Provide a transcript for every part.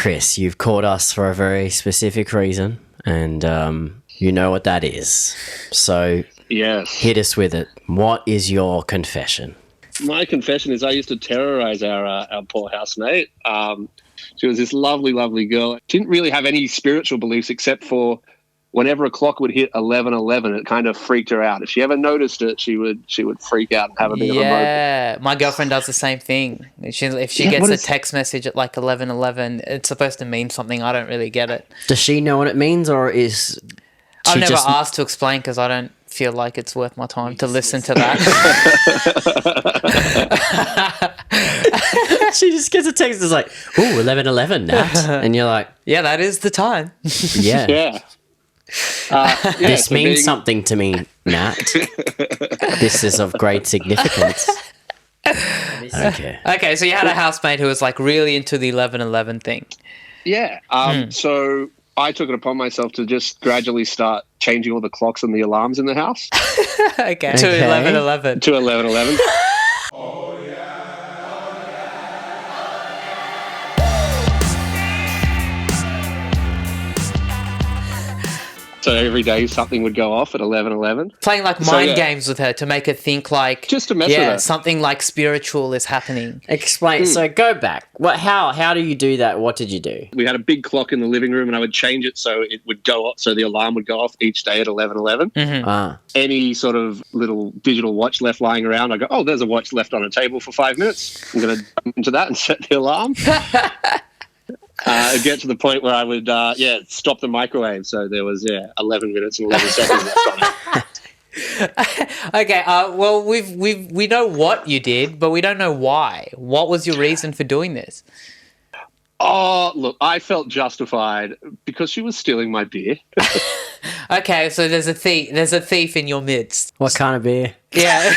Chris, you've called us for a very specific reason, and you know what that is. So yes, hit us with it. What is your confession? My confession is I used to terrorize our poor housemate. She was this lovely, lovely girl. Didn't really have any spiritual beliefs except for whenever a clock would hit 11:11, it kind of freaked her out. If she ever noticed it, she would freak out and have a bit of a moment. Yeah, my girlfriend does the same thing. If she gets a text message at like 11:11, it's supposed to mean something. I don't really get it. Does she know what it means, or is I've never asked to explain because I don't feel like it's worth my time to listen to that. She just gets a text that's like, ooh, 11:11, Nat. And you're like, yeah, that is the time. yeah. Yeah. This means something to me, Nat. This is of great significance. Okay, so you had a housemate who was like really into the 11:11 thing. Yeah. So I took it upon myself to just gradually start changing all the clocks and the alarms in the house. Okay. To 11:11. To 11:11. So every day something would go off at 11:11. Playing like mind games with her to make her think like... Just to mess with her. Something like spiritual is happening. Explain. So go back. How do you do that? What did you do? We had a big clock in the living room and I would change it so it would go off, so the alarm would go off each day at 11:11. Mm-hmm. Any sort of little digital watch left lying around, I go, oh, there's a watch left on a table for 5 minutes. I'm going to jump into that and set the alarm. It'd get to the point where I would, stop the microwave. So there was, 11 minutes and 11 seconds left on it. Okay, well, we know what you did, but we don't know why. What was your reason for doing this? Oh, look, I felt justified because she was stealing my beer. Okay, so there's a thief in your midst. What kind of beer? Yeah.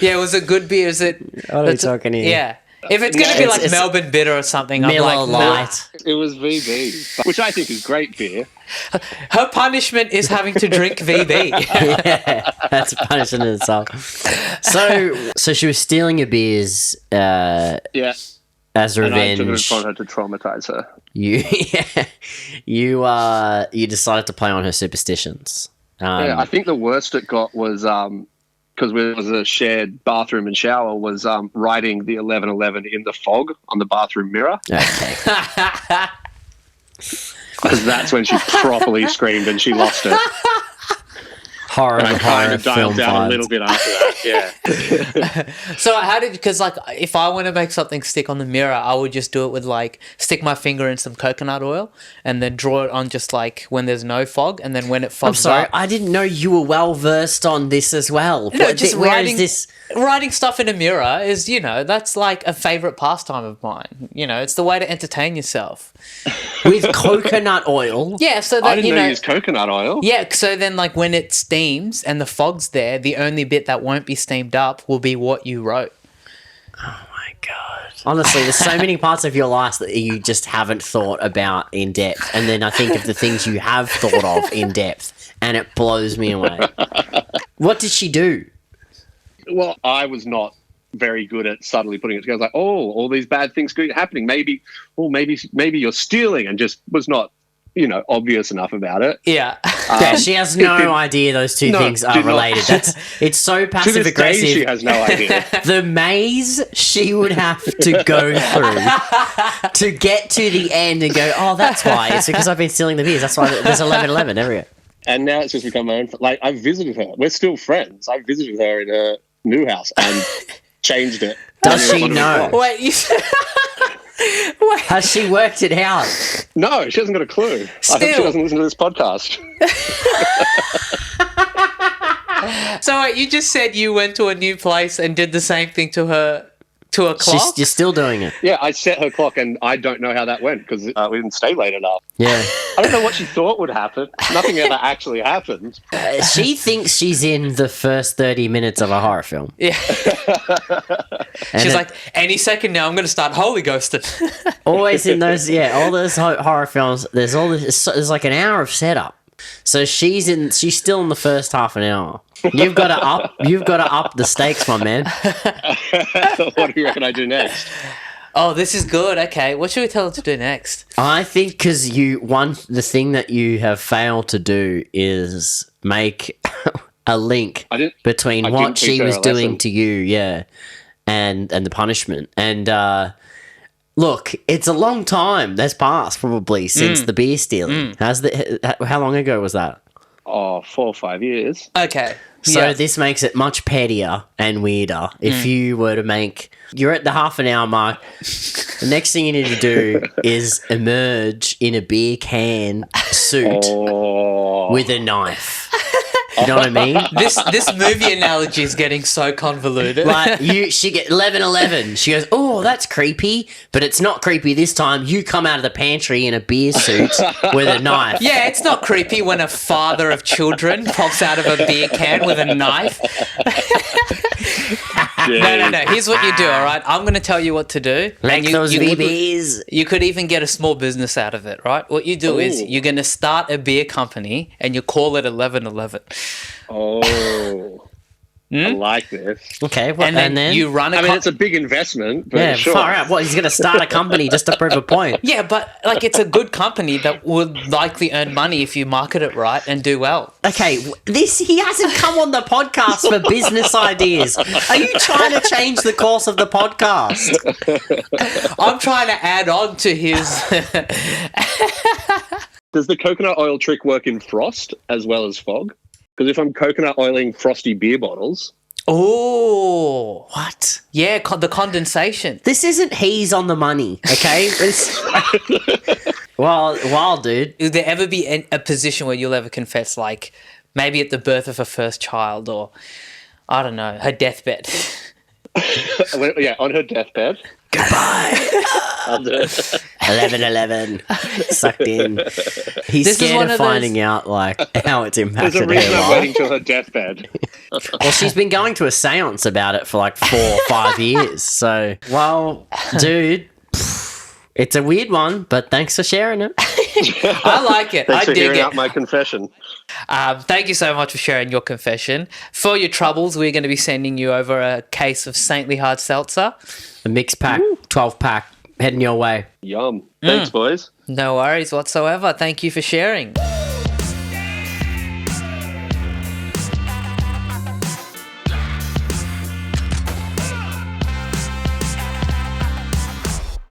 Yeah, was it good beer? Is it... What are you talking here? Yeah. If it's going to be like Melbourne Bitter or something, I'm like, Light. It was VB, which I think is great beer. Her punishment is having to drink VB. Yeah, that's a punishment in itself. So she was stealing your beers. As revenge. And I took it upon her to traumatize her. You decided to play on her superstitions. I think the worst it got was because there was a shared bathroom and shower, was writing the 11:11 in the fog on the bathroom mirror. Okay. Because that's when she properly screamed and she lost it. Horror, and I kind of dialed down vibes. a little bit after that, yeah. So because like if I want to make something stick on the mirror, I would just do it with like stick my finger in some coconut oil and then draw it on just like when there's no fog, and then when it fogs I'm sorry, up. I didn't know you were well versed on this as well. No, just writing stuff in a mirror is, that's like a favourite pastime of mine. It's the way to entertain yourself. with coconut oil. Yeah, so that I didn't know you used coconut oil. Yeah, so then like when it steams and the fog's there, the only bit that won't be steamed up will be what you wrote. Oh my god. Honestly, there's so many parts of your life that you just haven't thought about in depth. And then I think of the things you have thought of in depth and it blows me away. What did she do? Well, I was not very good at subtly putting it together. Like, oh, all these bad things happening. Maybe you're stealing, and just was not, obvious enough about it. Yeah. She has no idea those two things are related. It's so passive aggressive. She has no idea. The maze she would have to go through to get to the end and go, oh, that's why. It's because I've been stealing the beers. That's why there's 11:11 everywhere. And now it's just become my own. Like, I've visited her. We're still friends. I visited her in her new house and changed it. Does she know? Wait, you said... Wait. Has she worked it out? No, she hasn't got a clue. Still. I hope she doesn't listen to this podcast. So wait, you just said you went to a new place and did the same thing to her clock? You're still doing it. Yeah, I set her clock and I don't know how that went because we didn't stay late enough. Yeah. I don't know what she thought would happen. Nothing ever actually happened. She thinks she's in the first 30 minutes of a horror film. Yeah. She's like, any second now I'm going to start Holy Ghosting. Always in those, all those horror films, there's like an hour of setup. So she's still in the first half an hour. You've got to up the stakes, my man. What do you reckon I do next? Oh, this is good. Okay, what should we tell her to do next? I think because the thing that you have failed to do is make a link between I what didn't she teach her was a doing lesson. to you, and the punishment. And look, it's a long time that's passed probably since the beer stealing. How long ago was that? Oh, 4 or 5 years. Okay. So this makes it much pettier and weirder if you were to make... You're at the half an hour mark. The next thing you need to do is emerge in a beer can suit with a knife. You know what I mean? This movie analogy is getting so convoluted. Like she get 11:11. She goes, "Oh, that's creepy," but it's not creepy this time. You come out of the pantry in a beer suit with a knife. Yeah, it's not creepy when a father of children pops out of a beer can with a knife. No. Here's what you do, all right? I'm going to tell you what to do. Like those VBs. You could even get a small business out of it, right? What you do is you're going to start a beer company and you call it 1111. Oh. I like this. Okay, And then you run I mean, it's a big investment, but yeah, sure. far out. What, he's going to start a company just to prove a point? Yeah, but like it's a good company that would likely earn money if you market it right and do well. Okay, he hasn't come on the podcast for business ideas. Are you trying to change the course of the podcast? I'm trying to add on to his... Does the coconut oil trick work in frost as well as fog? Because if I'm coconut oiling frosty beer bottles... Oh, What? yeah, the condensation. This isn't he's on the money, okay? Well, dude. Will there ever be a position where you'll ever confess, like maybe at the birth of her first child or, I don't know, her deathbed? Yeah, on her deathbed. Goodbye. 11:11. Sucked in. He's This is scared one of of finding out, like, how it's There's a impacted reason her I'm life. waiting till her deathbed. Well, she's been going to a seance about it for like 4 or 5 years. So, well, dude, it's a weird one, but thanks for sharing it. I like it. Thanks I for dig hearing it. out my confession. Thank you so much for sharing your confession. For your troubles, we're going to be sending you over a case of Saintly Hard Seltzer. A mixed pack, 12-pack, heading your way. Yum. Thanks, boys. No worries whatsoever. Thank you for sharing.